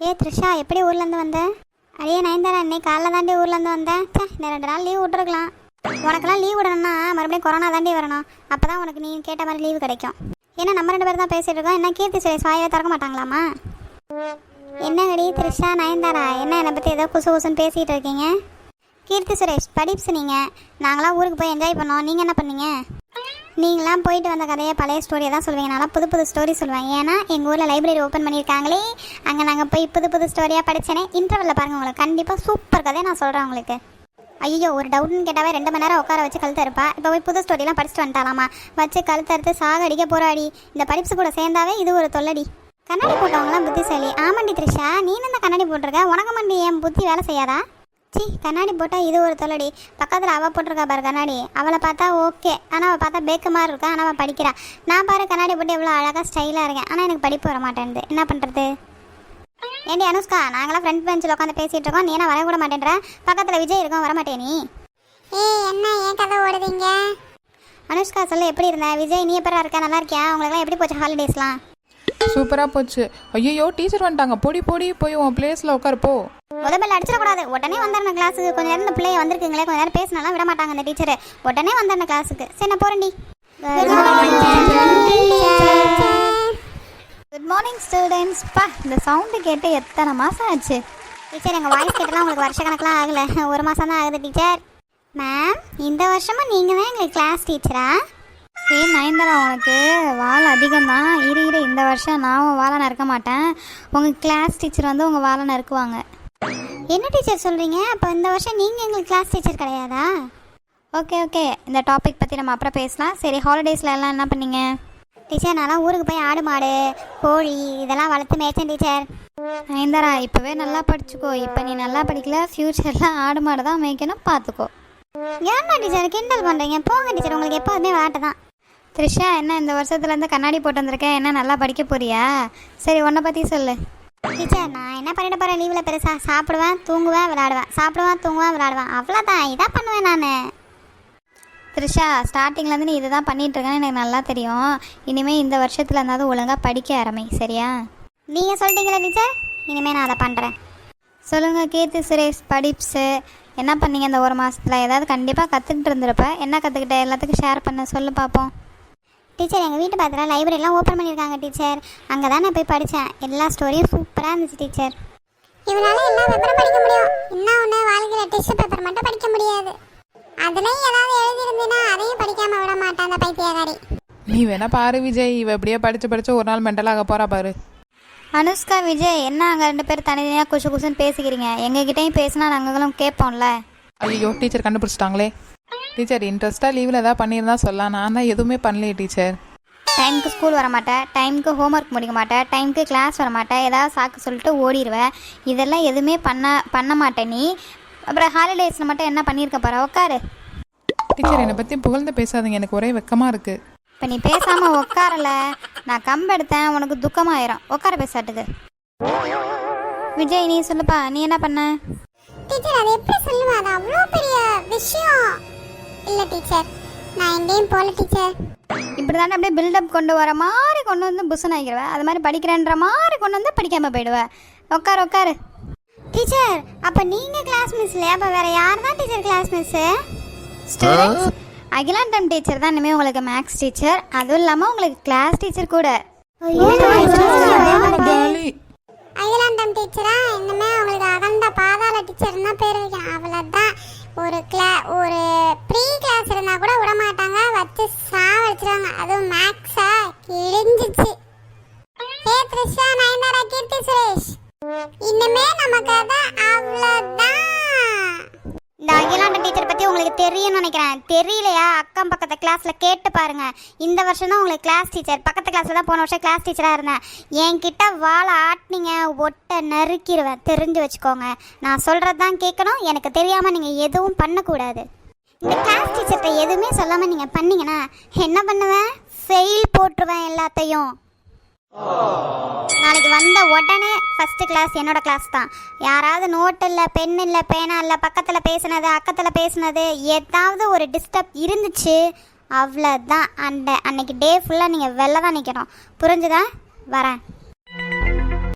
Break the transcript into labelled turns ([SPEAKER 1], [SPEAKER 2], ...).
[SPEAKER 1] த்ரிஷா, எப்படி ஊர்லேருந்து வந்தேன்? அடியே நயன்தாரா, இன்னைக்கு காலைல தாண்டி ஊர்லேருந்து வந்தேன். இந்த 2 நாள் லீவ் விட்டுருக்கலாம். உனக்கெல்லாம் லீவ் விடணும்னா மறுபடியும் கொரோனா தாண்டி வரணும். அப்போ தான் உனக்கு நீ கேட்ட மாதிரி லீவு கிடைக்கும். ஏன்னா நம்ம 2 பேர் தான் பேசிகிட்டு இருக்கோம். என்ன கீர்த்தி சுரேஷ் வாயை திறக்க மாட்டாங்களாமா? என்னங்கடி த்ரிஷா, நயன்தாரா, என்ன என்னை பற்றி ஏதோ குசு குசுன்னு பேசிகிட்டு இருக்கீங்க? கீர்த்தி சுரேஷ் படிப்ஸ் நீங்கள். நாங்களாம் ஊருக்கு போய் என்ஜாய் பண்ணோம். நீங்கள் என்ன பண்ணீங்க? நீங்களாம் போயிட்டு வந்த கதையை பழைய ஸ்டோரியை தான் சொல்லுவீங்க. நல்லா புது புது ஸ்டோரி சொல்லுவேன். ஏன்னா எங்கள் ஊரில் லைப்ரரி ஓப்பன் பண்ணியிருக்காங்களே, அங்கே நாங்கள் போய் புது புது ஸ்டோரியாக படித்தேனே. இன்டர்வலில் பாருங்கள், உங்களுக்கு கண்டிப்பாக சூப்பர் கதையை நான் சொல்கிறேன் உங்களுக்கு. ஐயோ, ஒரு டவுட்னு கேட்டாவே 2 மணி நேரம் உட்கார வச்சு கழுத்து இருப்பா. இப்போ போய் புது ஸ்டோரிலாம் படிச்சுட்டு வந்துட்டாலாமா? வச்சு கழுத்து அறுத்து சாக அடிக்க போராடி. இந்த படிப்ஸ் கூட சேர்ந்தாவே இது ஒரு தொல்லடி. கண்ணாடி போட்டவங்களாம் புத்திசாலி. ஆமாண்டி த்ரிஷா, நீ என்ன கண்ணாடி போட்டிருக்க? உனக்கு மண்டி என் புத்தி வேலை செய்யாதா? சி, கண்ணாடி போட்டால் இது ஒரு தொல்லடி. பக்கத்தில் அவள் போட்டிருக்கா பாரு கண்ணாடி. அவளை பார்த்தா ஓகே, ஆனால் அவள் பார்த்தா பேக்கு மாதிரி இருக்கா. ஆனால் அவள் படிக்கிறா. நான் பாரு கண்ணாடி போட்டு எவ்வளோ அழகாக ஸ்டைலாக இருக்கேன். ஆனால் எனக்கு படிப்பு வர மாட்டேன்து. என்ன பண்ணுறது? ஏண்டி அனுஷ்கா, நாங்களாம் ஃப்ரண்ட் பெஞ்சில் உட்காந்து பேசிகிட்டு இருக்கோம். நீ என்ன வர கூட மாட்டேன்ற? பக்கத்தில் விஜய் இருக்கோம், வரமாட்டே நீ? என்ன ஏன் கதை ஓடுவீங்க? அனுஷ்கா சொல்லு, எப்படி இருந்த? விஜய் நீ எப்பரா இருக்க? நல்லா இருக்கியா? உங்களுக்குலாம் எப்படி போச்சு ஹாலிடேஸ்லாம்?
[SPEAKER 2] சூப்பராக போச்சு. ஐயோ, டீச்சர் வந்துட்டாங்க. பொடி பொடி போய் உன் பிளேஸில் உட்காருப்போ.
[SPEAKER 1] முதல்ல அடிச்சிடக்கூடாது. உடனே வந்துடணும் கிளாஸுக்கு. கொஞ்சம் நேரம் இந்த பிள்ளைய வந்திருக்குங்களே, கொஞ்சம் நேரம் பேசினாலாம் விட மாட்டாங்க இந்த டீச்சரு. உடனே வந்துடணும் கிளாஸுக்கு. சரி, நான் போகிறேன்டி.
[SPEAKER 3] Good morning students. பா, இந்த சவுண்டு கேட்டு எத்தனை மாதம் ஆச்சு?
[SPEAKER 1] டீச்சர், எங்கள் வாய்ஸ் கேட்டெல்லாம் உங்களுக்கு வருஷ கணக்கெலாம் ஆகலை, 1 மாதம் தான் ஆகுது டீச்சர். மேம், இந்த வருஷமும் நீங்கள் தான் எங்களுக்கு கிளாஸ் டீச்சரா?
[SPEAKER 3] நயன்தாரா, உனக்கு வாழை அதிகம்தான். இரு இந்த வருஷம் நான் வாழை நறுக்க மாட்டேன். உங்கள் கிளாஸ் டீச்சர் வந்து உங்கள் வாழை நறுக்குவாங்க.
[SPEAKER 1] என்ன டீச்சர் சொல்கிறீங்க? அப்போ இந்த வருஷம் நீங்கள் எங்களுக்கு கிளாஸ் டீச்சர் கிடையாதா?
[SPEAKER 3] ஓகே, இந்த டாபிக் பற்றி நம்ம அப்புறம் பேசலாம். சரி, ஹாலிடேஸில் எல்லாம் என்ன பண்ணீங்க?
[SPEAKER 1] டீச்சர், நான்லாம் ஊருக்கு போய் ஆடு மாடு கோழி இதெல்லாம் வளர்த்து மேய்ச்சேன் டீச்சர்.
[SPEAKER 3] நயன்தாரா, இப்போவே நல்லா படிச்சுக்கோ. இப்போ நீ நல்லா படிக்கல, ஃப்யூச்சரில் ஆடு மாடு தான் மேய்க்கணும், பார்த்துக்கோ.
[SPEAKER 1] ஏன்னா டீச்சர் கிண்டல் பண்ணுறீங்க? போங்க டீச்சர், உங்களுக்கு எப்போதுமே விளையாட்டு தான்.
[SPEAKER 3] த்ரிஷா, என்ன இந்த வருஷத்துலேருந்து கண்ணாடி போட்டு வந்திருக்கேன்? என்ன நல்லா படிக்க போறியா? சரி, உன்னை பற்றி சொல்லு.
[SPEAKER 1] டீச்சர், நான் என்ன பண்ணிட்டு போகிறேன் லீவில்? பெருசாக சாப்பிடுவேன், தூங்குவேன், விளையாடுவேன். சாப்பிடுவேன், தூங்குவேன், விளையாடுவேன். அவ்வளோதான், இதான் பண்ணுவேன் நான்.
[SPEAKER 3] த்ரிஷா, ஸ்டார்டிங்லேருந்து நீ இதை தான் பண்ணிகிட்ருக்கேன்னு எனக்கு நல்லா தெரியும். இனிமேல் இந்த வருஷத்தில் இருந்தாலும் ஒழுங்காக படிக்க ஆரம்பி, சரியா?
[SPEAKER 1] நீங்கள் சொல்லிட்டீங்களா டீச்சர்? இனிமேல் நான் அதை பண்ணுறேன்.
[SPEAKER 3] சொல்லுங்கள் கீர்த்தி சுரேஷ், படிப்ஸு என்ன பண்ணீங்க இந்த 1 மாதத்தில்? ஏதாவது கண்டிப்பாக கற்றுக்கிட்டு இருந்திருப்பேன். என்ன கற்றுக்கிட்ட? எல்லாத்துக்கும் ஷேர் பண்ண சொல்லு பார்ப்போம்.
[SPEAKER 1] டீச்சர், எங்கள் வீட்டு பக்கத்தில் லைப்ரரிலாம் ஓப்பன் பண்ணியிருக்காங்க டீச்சர். அங்கே தான் நான் போய் படித்தேன். எல்லா ஸ்டோரியும் சூப்பராக இருந்துச்சு டீச்சர். இவனால எல்லா பேப்பரும் படிக்க முடியும். இன்னும் ஒன்று, வாழ்க்கையில் டெஸ்ட் பேப்பர் மட்டும் படிக்க முடியாது. அதுலேயும் ஏதாவது எழுதியிருந்தேன்னா அதையும் படிக்காமல் விட மாட்டான் அந்த பைத்தியக்காரி.
[SPEAKER 2] நீ வேணா பாரு விஜய், இவ எப்படியே படிச்சு ஒரு நாள் மென்டலாக போறா பாரு.
[SPEAKER 3] அனுஷ்கா, விஜய், என்ன அங்கே 2 பேர் தனித்தனியாக குசு குசுன்னு பேசிக்கிறீங்க? எங்ககிட்டையும் பேசினா நாங்களும் கேட்போம்ல.
[SPEAKER 2] ஐயோ, டீச்சர் கண்டுபிடிச்சிட்டாங்களே. டீச்சர், இன்ட்ரெஸ்ட்டாக லீவில் ஏதாவது பண்ணியிருந்தா சொல்லலாம். நான் தான் எதுவுமே பண்ணலையே டீச்சர்.
[SPEAKER 3] டைமுக்கு ஸ்கூல் வர மாட்டேன், டைமுக்கு ஹோம்ஒர்க் முடிக்க மாட்டேன், டைமுக்கு கிளாஸ் வர மாட்டேன், ஏதாவது சாக்கு சொல்லிட்டு ஓடிடுவேன். இதெல்லாம் எதுவுமே பண்ண மாட்டேன் நீ. அப்புறம் ஹாலிடேஸில் மட்டும் என்ன பண்ணியிருக்க போகிற? உட்காரு.
[SPEAKER 2] டீச்சர், என்னை பற்றி புகழ்ந்து பேசாதீங்க, எனக்கு ஒரே வெக்கமாக இருக்குது.
[SPEAKER 3] இப்போ நீ பேசாமல் உட்காரல, நான் கம்பு எடுத்தேன், உனக்கு துக்கமாயிரும். உட்கார பேசாட்டுக்கு. விஜய், நீ சொல்லுப்பா, நீ என்ன பண்ண?
[SPEAKER 1] டீச்சர், அது எப்படி சொல்லுவா? அது அவ்வளோ பெரிய விஷயம் இல்லை டீச்சர். நான் எங்கேயும் போகல டீச்சர்.
[SPEAKER 3] இப்படி தானே அப்படியே பில்டப் கொண்டு வர மாதிரி கொண்டு வந்து புஷன் ஆகிடுவேன். அது மாதிரி படிக்கிறேன்ற மாதிரி கொண்டு வந்து படிக்காமல் போயிடுவேன். உட்காரு.
[SPEAKER 1] டீச்சர், அப்போ நீங்கள் கிளாஸ் மிஸ் இல்லையா? அப்போ வேறு யார் தான் teacher class miss?
[SPEAKER 3] Students, Akilandam teacher தான் இனிமேல் உங்களுக்கு மேக்ஸ் டீச்சர். அதுவும் இல்லாமல் உங்களுக்கு கிளாஸ் டீச்சர் கூட.
[SPEAKER 1] அகிலாண்டம் டீச்சரா? இனிமே உங்களுக்கு அகண்ட பாதாள டீச்சர்னா பேர் வைக்கணும். அவ்வளோதான். ஒரு ப்ரீ கிளாஸ் இருந்தால் கூட விட மாட்டாங்க, வச்சு சாவடிச்சிருவாங்க. அதுவும் மேக்ஸா கிழிஞ்சிச்சு. ஹே த்ரிஷா, நயன்தாரா, கீர்த்தி சுரேஷ், இனிமே நமக்கு அதான் அவ்வளோதான். இந்த அகிலாண்ட டீச்சர் பற்றி உங்களுக்கு தெரியும்னு நினைக்கிறேன். தெரியலையா? அக்கம் பக்கத்து கிளாஸில் கேட்டு பாருங்க. இந்த வருஷம் தான் உங்களுக்கு கிளாஸ் டீச்சர். பக்கத்து கிளாஸில் தான் போன வருஷம் கிளாஸ் டீச்சராக இருந்தேன். என்கிட்ட வாழை ஆட்டினீங்க, ஒட்டை நறுக்கிடுவேன், தெரிஞ்சு வச்சுக்கோங்க. நான் சொல்கிறது தான் கேட்கணும். எனக்கு தெரியாமல் நீங்கள் எதுவும் பண்ணக்கூடாது. இந்த கிளாஸ் டீச்சர்கிட்ட எதுவுமே சொல்லாமல் நீங்கள் பண்ணீங்கன்னா என்ன பண்ணுவேன்? ஃபெயில் போட்டுருவேன் எல்லாத்தையும். நாளைக்கு வந்த உடனே ஃபஸ்ட்டு கிளாஸ் என்னோட கிளாஸ் தான். யாராவது நோட் இல்லை, பென் இல்லை, பேனா இல்லை, பக்கத்தில் பேசுனது அக்கத்தில் பேசுனது ஏதாவது ஒரு டிஸ்டர்ப் இருந்துச்சு, அவ்வளோதான். அன்னைக்கு டே ஃபுல்லாக நீங்கள் வெளில தான் நிற்கணும். புரிஞ்சுதா? வரேன்.